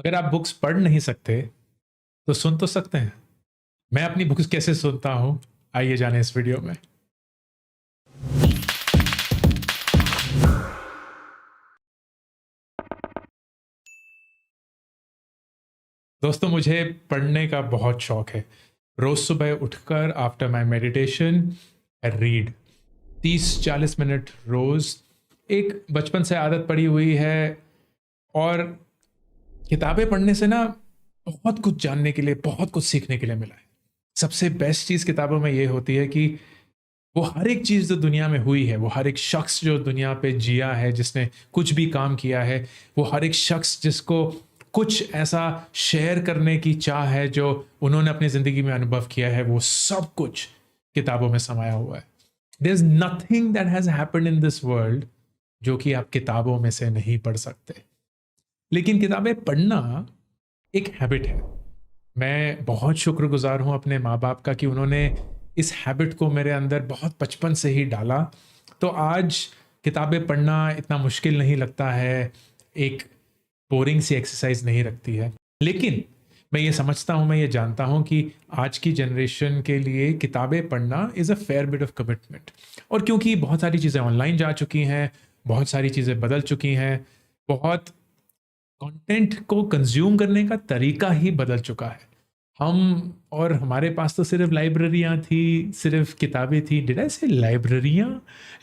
अगर आप बुक्स पढ़ नहीं सकते तो सुन तो सकते हैं। मैं अपनी बुक्स कैसे सुनता हूं, आइए जाने इस वीडियो में। दोस्तों, मुझे पढ़ने का बहुत शौक है। रोज सुबह उठकर after my meditation I read 30-40 minute रोज। एक बचपन से आदत पड़ी हुई है। और किताबें पढ़ने से ना बहुत कुछ जानने के लिए, बहुत कुछ सीखने के लिए मिला है। सबसे बेस्ट चीज़ किताबों में ये होती है कि वो हर एक चीज़ जो दुनिया में हुई है, वो हर एक शख्स जो दुनिया पे जिया है, जिसने कुछ भी काम किया है, वो हर एक शख्स जिसको कुछ ऐसा शेयर करने की चाह है जो उन्होंने अपनी ज़िंदगी में अनुभव किया है, वो सब कुछ किताबों में समाया हुआ है। There is nothing that has happened in this world जो कि आप किताबों में से नहीं पढ़ सकते। लेकिन किताबें पढ़ना एक हैबिट है। मैं बहुत शुक्रगुज़ार हूँ अपने माँ-बाप का कि उन्होंने इस हैबिट को मेरे अंदर बहुत बचपन से ही डाला। तो आज किताबें पढ़ना इतना मुश्किल नहीं लगता है, एक बोरिंग सी एक्सरसाइज़ नहीं लगती है। लेकिन मैं ये समझता हूँ, मैं ये जानता हूँ कि आज की जनरेशन के लिए किताबें पढ़ना is a fair bit of commitment. और क्योंकि बहुत सारी चीज़ें ऑनलाइन जा चुकी हैं, बहुत सारी चीज़ें बदल चुकी हैं, बहुत कंटेंट को कंज्यूम करने का तरीका ही बदल चुका है। हम और हमारे पास तो सिर्फ़ लाइब्रेरियाँ थी, सिर्फ़ किताबें थी। डिड आई से लाइब्रेरियाँ?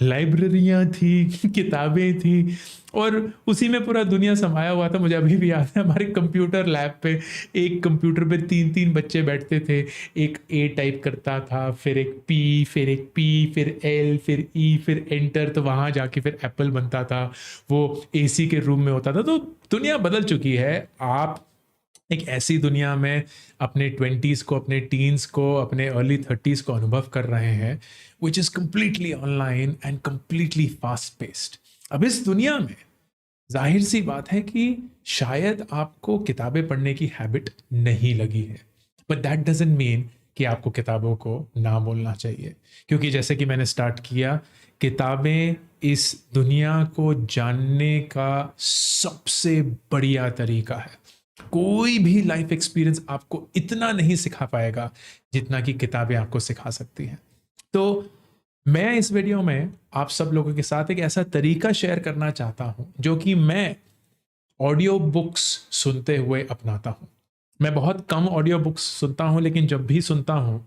लाइब्रेरियाँ थी, किताबें थी और उसी में पूरा दुनिया समाया हुआ था। मुझे अभी भी याद है हमारे कंप्यूटर लैब पे एक कंप्यूटर पे 3-3 बच्चे बैठते थे। एक ए टाइप करता था, फिर एक पी, फिर एक पी, फिर एल, फिर ई, फिर एंटर, तो वहाँ जाके फिर एप्पल बनता था। वो एसी के रूम में होता था। तो दुनिया बदल चुकी है। आप एक ऐसी दुनिया में अपने 20s को, अपने टीन्स को, अपने अर्ली 30s को अनुभव कर रहे हैं, which is completely online and completely fast paced. अब इस दुनिया में ज़ाहिर सी बात है कि शायद आपको किताबें पढ़ने की हैबिट नहीं लगी है, बट दैट डज़न्ट मीन कि आपको किताबों को ना बोलना चाहिए। क्योंकि जैसे कि मैंने स्टार्ट किया, किताबें इस दुनिया को जानने का सबसे बढ़िया तरीका है। कोई भी लाइफ एक्सपीरियंस आपको इतना नहीं सिखा पाएगा जितना कि किताबें आपको सिखा सकती हैं। तो मैं इस वीडियो में आप सब लोगों के साथ एक ऐसा तरीका शेयर करना चाहता हूं जो कि मैं ऑडियो बुक्स सुनते हुए अपनाता हूं। मैं बहुत कम ऑडियो बुक्स सुनता हूं, लेकिन जब भी सुनता हूं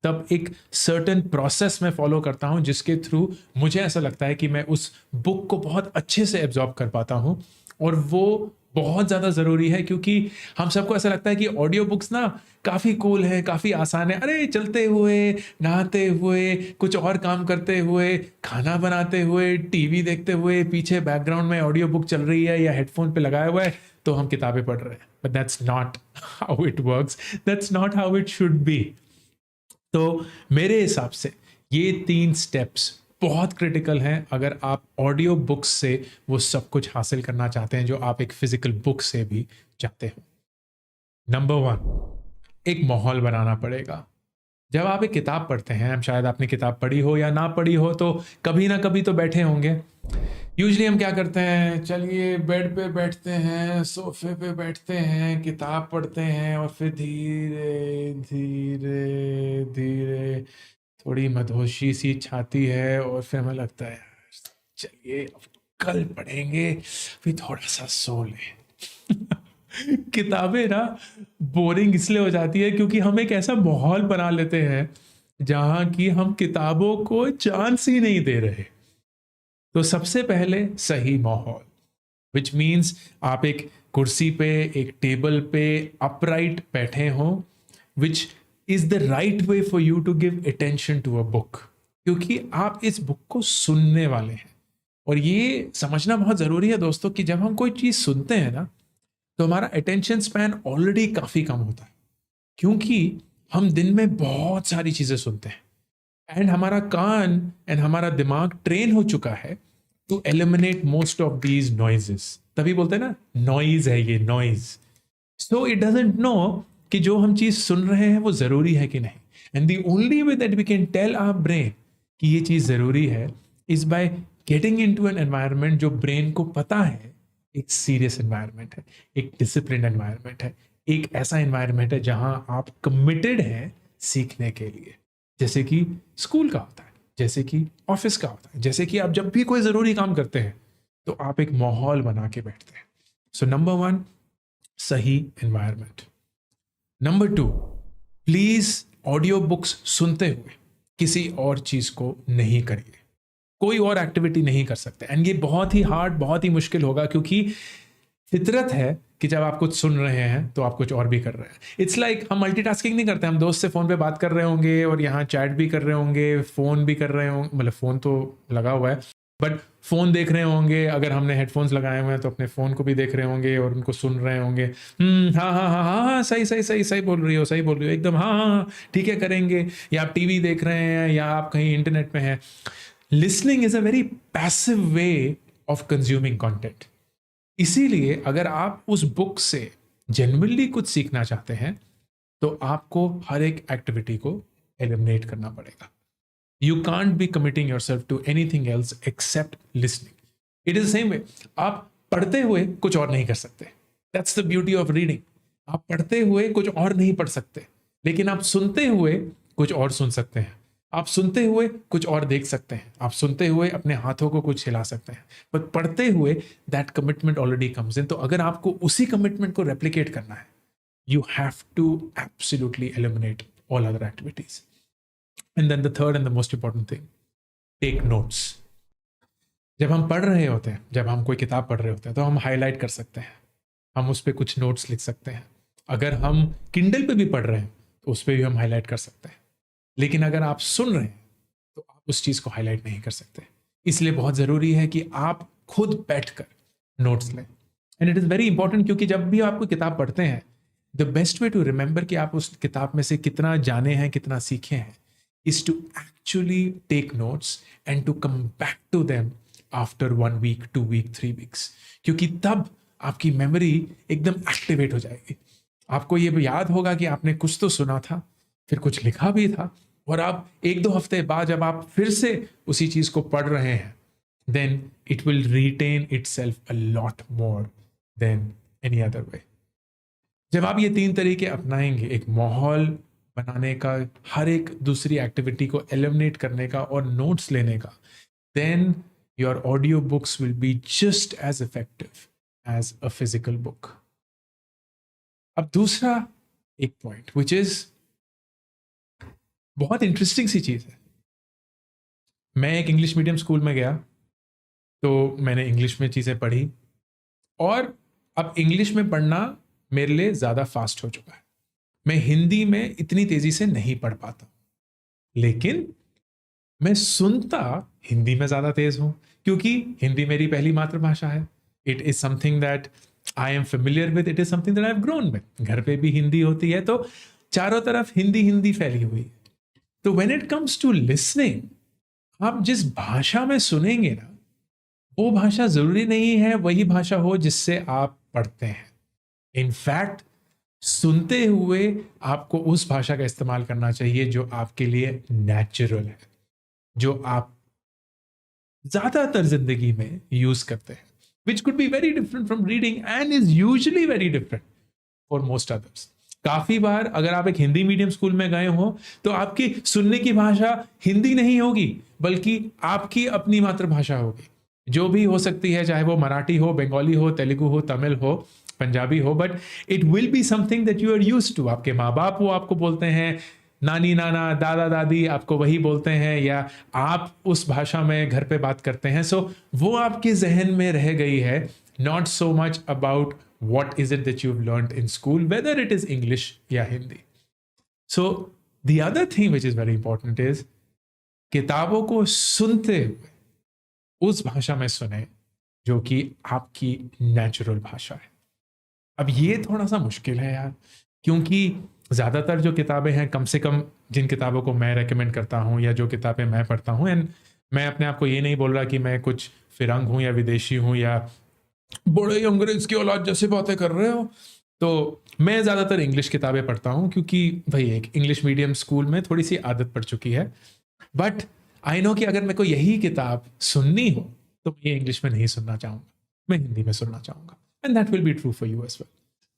तब एक सर्टेन प्रोसेस में फॉलो करता हूं जिसके थ्रू मुझे ऐसा लगता है कि मैं उस बुक को बहुत अच्छे से एब्जॉर्ब कर पाता हूं। और वो बहुत ज़्यादा ज़रूरी है क्योंकि हम सबको ऐसा लगता है कि ऑडियो बुक्स ना काफ़ी कूल है, काफ़ी आसान है। अरे चलते हुए, नहाते हुए, कुछ और काम करते हुए, खाना बनाते हुए, टीवी देखते हुए, पीछे बैकग्राउंड में ऑडियो बुक चल रही है या हेडफोन पे लगाया हुआ है तो हम किताबें पढ़ रहे हैं। But that's not how it works, that's not how it should be. तो मेरे हिसाब से ये 3 स्टेप्स बहुत क्रिटिकल हैं अगर आप ऑडियो बुक्स से वो सब कुछ हासिल करना चाहते हैं जो आप एक फिजिकल बुक से भी चाहते हो। नंबर 1, एक माहौल बनाना पड़ेगा। जब आप एक किताब पढ़ते हैं, शायद आपने किताब पढ़ी हो या ना पढ़ी हो, तो कभी ना कभी तो बैठे होंगे। यूजुअली हम क्या करते हैं, चलिए बेड पे बैठते हैं, सोफे पे बैठते हैं, किताब पढ़ते हैं और फिर धीरे धीरे धीरे थोड़ी मदहोशी सी छाती है और फिर हमें लगता है यार चलिए अब कल पढ़ेंगे, फिर थोड़ा सा सो लें। किताबें ना बोरिंग इसलिए हो जाती है क्योंकि हम एक ऐसा माहौल बना लेते हैं जहां कि हम किताबों को चांस ही नहीं दे रहे। तो सबसे पहले सही माहौल, विच मीन्स आप एक कुर्सी पे, एक टेबल पे अपराइट बैठे हों, which is the right way for you to give attention to a book, क्योंकि आप इस बुक को सुनने वाले हैं। और ये समझना बहुत जरूरी है दोस्तों कि जब हम कोई चीज सुनते हैं ना, तो हमारा अटेंशन स्पैन ऑलरेडी काफी कम होता है, क्योंकि हम दिन में बहुत सारी चीजें सुनते हैं एंड हमारा कान एंड हमारा दिमाग ट्रेन हो चुका है to eliminate most of these noises. तभी बोलते हैं ना, नॉइज है ये, noise. So it doesn't know कि जो हम चीज सुन रहे हैं वो जरूरी है कि नहीं। And the only way that we can tell our brain कि ये चीज जरूरी है is by getting into an environment जो ब्रेन को पता है एक सीरियस एनवायरनमेंट है, एक डिसिप्लिन एनवायरनमेंट है, एक ऐसा एनवायरनमेंट है जहां आप कमिटेड हैं सीखने के लिए, जैसे कि स्कूल का होता है, जैसे कि ऑफिस का होता है, जैसे कि आप जब भी कोई ज़रूरी काम करते हैं तो आप एक माहौल बना के बैठते हैं। सो नंबर वन, सही environment. Number two, please audio books सुनते हुए किसी और चीज को नहीं करिए, कोई और एक्टिविटी नहीं कर सकते। एंड ये बहुत ही हार्ड, बहुत ही मुश्किल होगा, क्योंकि फितरत है कि जब आप कुछ सुन रहे हैं तो आप कुछ और भी कर रहे हैं। इट्स लाइक हम मल्टीटास्किंग नहीं करते, हम दोस्त से फोन पे बात कर रहे होंगे और यहाँ चैट भी कर रहे होंगे, फोन भी कर रहे होंगे, मतलब फोन तो लगा हुआ है बट फोन देख रहे होंगे, अगर हमने हेडफोन्स लगाए हुए हैं तो अपने फोन को भी देख रहे होंगे और उनको सुन रहे होंगे। हाँ हाँ हाँ हाँ हाँ, सही सही सही सही बोल रही हो, सही बोल रही हो एकदम, हाँ हाँ हाँ ठीक है करेंगे। या आप टीवी देख रहे हैं या आप कहीं इंटरनेट पे हैं। Listening is a very passive way of consuming content. इसीलिए अगर आप उस बुक से जेन्युइनली कुछ सीखना चाहते हैं तो आपको हर एक एक्टिविटी को एलिमिनेट करना पड़ेगा। You can't be committing yourself to anything else except listening. It is the same way. आप पढ़ते हुए कुछ और नहीं कर सकते। That's the beauty of reading. आप पढ़ते हुए कुछ और नहीं पढ़ सकते, लेकिन आप सुनते हुए कुछ और सुन सकते हैं। आप सुनते हुए कुछ और देख सकते हैं। आप सुनते हुए अपने हाथों को कुछ हिला सकते हैं। बट पढ़ते हुए that commitment already comes in. तो अगर आपको उसी कमिटमेंट को रेप्लिकेट करना है, you have to absolutely eliminate all other activities. And then the third and the most important thing, take notes. जब हम पढ़ रहे होते हैं, जब हम कोई किताब पढ़ रहे होते हैं तो हम हाईलाइट कर सकते हैं, हम उस पर कुछ नोट्स लिख सकते हैं। अगर हम किंडल पे भी पढ़ रहे हैं तो उस पर भी हम हाईलाइट कर सकते हैं। लेकिन अगर आप सुन रहे हैं तो आप उस चीज़ को हाईलाइट नहीं कर सकते। इसलिए बहुत ज़रूरी है कि आप खुद बैठकर नोट्स लें। And it is very important, क्योंकि जब भी आप कोई किताब पढ़ते हैं, the best way to remember कि आप उस किताब में से कितना जाने हैं, कितना सीखे हैं, is to actually take notes and to come back to them after 1 week, 2 week, 3 weeks. क्योंकि तब आपकी मेमोरी एकदम एक्टिवेट हो जाएगी। आपको ये भी याद होगा कि आपने कुछ तो सुना था, फिर कुछ लिखा भी था, और आप 1-2 हफ्ते बाद जब आप फिर से उसी चीज को पढ़ रहे हैं, then it will retain itself a lot more than any other way. जब आप ये 3 तरीके अपनाएंगे, एक माहौल बनाने का, हर एक दूसरी एक्टिविटी को एलिमिनेट करने का और नोट्स लेने का, then your audio books will be just as effective as a physical book. अब दूसरा एक पॉइंट विच इज बहुत इंटरेस्टिंग सी चीज है। मैं एक इंग्लिश मीडियम स्कूल में गया तो मैंने इंग्लिश में चीजें पढ़ी, और अब इंग्लिश में पढ़ना मेरे लिए ज्यादा फास्ट हो चुका है। मैं हिंदी में इतनी तेजी से नहीं पढ़ पाता, लेकिन मैं सुनता हिंदी में ज्यादा तेज हूं, क्योंकि हिंदी मेरी पहली मातृभाषा है। It is something that I am familiar with, it is something that I have grown with. घर पे भी हिंदी होती है, तो चारों तरफ हिंदी हिंदी फैली हुई है। तो when it comes to listening, आप जिस भाषा में सुनेंगे ना, वो भाषा जरूरी नहीं है वही भाषा हो जिससे आप पढ़ते हैं। इनफैक्ट सुनते हुए आपको उस भाषा का इस्तेमाल करना चाहिए जो आपके लिए नेचुरल है, जो आप ज्यादातर जिंदगी में यूज करते हैं, which could be very different from reading and is usually very different for most others. काफी बार अगर आप एक हिंदी मीडियम स्कूल में गए हो तो आपकी सुनने की भाषा हिंदी नहीं होगी, बल्कि आपकी अपनी मातृभाषा होगी, जो भी हो सकती है, चाहे वो मराठी हो, बंगाली हो, तेलुगु हो, तमिल हो, पंजाबी हो, but it will be something that you are used to. आपके माँ बाप वो आपको बोलते हैं, नानी नाना दादा दादी आपको वही बोलते हैं, या आप उस भाषा में घर पे बात करते हैं। सो वो आपके जहन में रह गई है, not so much about what is it that you've learned in school, whether it is English या Hindi. So the other thing which is very important is किताबों को सुनते हुए उस भाषा में सुने जो कि आपकी नेचुरल भाषा है। अब ये थोड़ा सा मुश्किल है यार, क्योंकि ज़्यादातर जो किताबें हैं, कम से कम जिन किताबों को मैं रेकमेंड करता हूँ या जो किताबें मैं पढ़ता हूँ, एंड मैं अपने आप को ये नहीं बोल रहा कि मैं कुछ फिरंग हूँ या विदेशी हूँ या बड़े अंग्रेज की औलाद जैसे बातें कर रहे हो, तो मैं ज़्यादातर इंग्लिश किताबें पढ़ता हूँ, क्योंकि भाई एक इंग्लिश मीडियम स्कूल में थोड़ी सी आदत पड़ चुकी है। बट आई नो कि अगर मेरे को यही किताब सुननी हो तो मैं ये इंग्लिश में नहीं सुनना चाहूँगा, मैं हिंदी में सुनना चाहूंगा, and that will be true for you as well.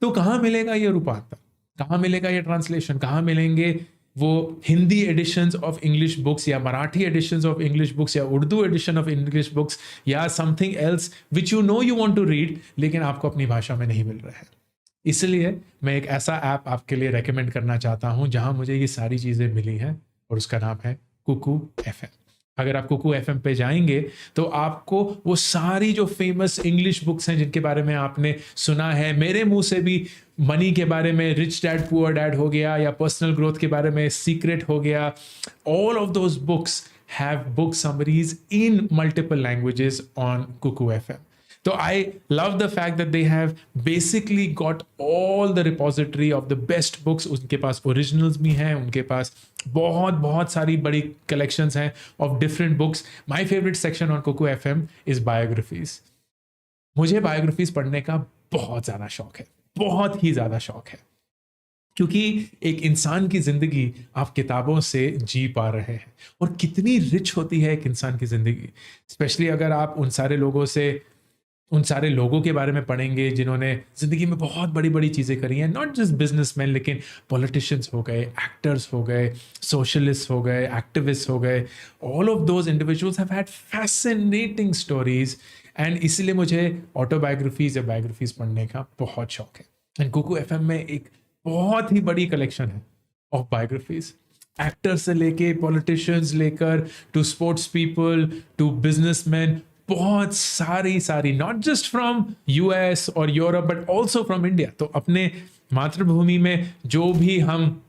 तो कहाँ मिलेगा ये रूपांतर, कहाँ मिलेगा ये ट्रांसलेशन, कहाँ मिलेंगे वो Hindi editions of English books या Marathi editions of English books या Urdu edition of English books या something else which you know you want to read, लेकिन आपको अपनी भाषा में नहीं मिल रहा है। इसलिए मैं एक ऐसा ऐप आपके लिए रेकमेंड करना चाहता हूं जहां मुझे ये सारी चीज़ें मिली हैं, और उसका नाम है कुकू FM। अगर आप कुकू FM पे जाएंगे तो आपको वो सारी जो फेमस इंग्लिश बुक्स हैं जिनके बारे में आपने सुना है, मेरे मुंह से भी, मनी के बारे में रिच डैड पुअर डैड हो गया, या पर्सनल ग्रोथ के बारे में सीक्रेट हो गया, all of those books have book summaries in multiple languages on Kuku FM. So I love the fact that they have basically got all the repository of the best books. उनके पास originals भी हैं, उनके पास बहुत सारी बड़ी collections हैं of different books. My favorite section on Kuku FM is biographies. मुझे biographies पढ़ने का बहुत ज़्यादा शौक है, बहुत ही ज़्यादा शौक है, क्योंकि एक इंसान की ज़िंदगी आप किताबों से जी पा रहे हैं, और कितनी रिच होती है एक इंसान की ज़िंदगी, स्पेशली अगर आप उन सारे लोगों के बारे में पढ़ेंगे जिन्होंने ज़िंदगी में बहुत बड़ी बड़ी चीज़ें करी हैं, नॉट जस्ट बिजनेसमैन, लेकिन पॉलिटिशियंस हो गए, एक्टर्स हो गए, सोशलिस्ट हो गए, एक्टिविस्ट हो गए, all of those individuals have had fascinating stories, and इसीलिए मुझे ऑटोबायोग्राफीज या बायोग्राफीज पढ़ने का बहुत शौक है। एंड कुकू FM में एक बहुत ही बड़ी कलेक्शन है ऑफ बायोग्राफीज, एक्टर्स से लेके पॉलिटिशियंस लेकर to sports people to businessman, बहुत सारी, नॉट जस्ट फ्रॉम US और Europe but also from India. तो अपने मातृभूमि में जो भी हम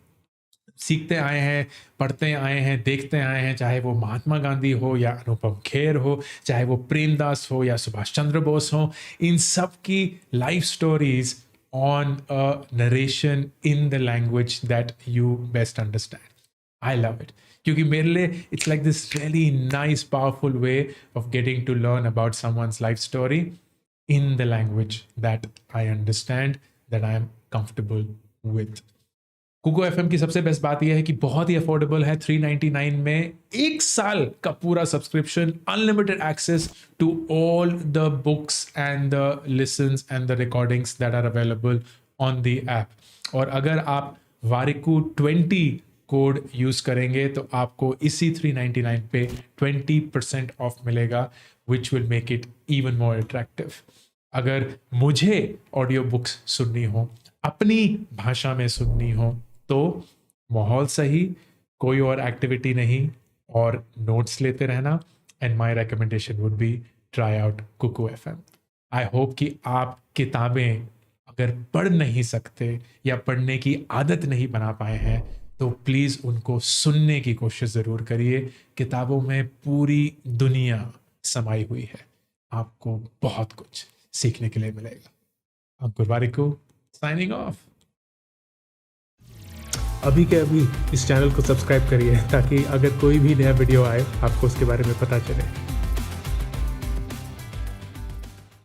सीखते आए हैं, पढ़ते आए हैं, देखते आए हैं, चाहे वो महात्मा गांधी हो या अनुपम खेर हो, चाहे वो प्रेमदास हो या सुभाष चंद्र बोस हो, इन सब की life stories on a narration in the language that you best understand. I love it, क्योंकि मेरे लिए it's like this really nice powerful way of getting to learn about someone's life story in the language that I understand, that I am comfortable with. Kuku FM की सबसे best बात यह है कि बहुत ही अफोर्डेबल है, 399 में 1 साल का पूरा subscription, unlimited access to all the books and the listens and the recordings that are available on the app. और अगर आप वारिकू 20 कोड यूज करेंगे तो आपको इसी 399 पे 20% ऑफ मिलेगा, which will make it even more attractive. अगर मुझे ऑडियो बुक्स सुननी हो, अपनी भाषा में सुननी हो, तो माहौल सही, कोई और एक्टिविटी नहीं, और नोट्स लेते रहना, and my recommendation would be try out Kuku FM। I hope कि आप किताबें अगर पढ़ नहीं सकते या पढ़ने की आदत नहीं बना पाए हैं तो प्लीज़ उनको सुनने की कोशिश ज़रूर करिए। किताबों में पूरी दुनिया समाई हुई है, आपको बहुत कुछ सीखने के लिए मिलेगा। अंकुर वारिकू साइनिंग ऑफ। अभी के अभी इस चैनल को सब्सक्राइब करिए ताकि अगर कोई भी नया वीडियो आए आपको उसके बारे में पता चले।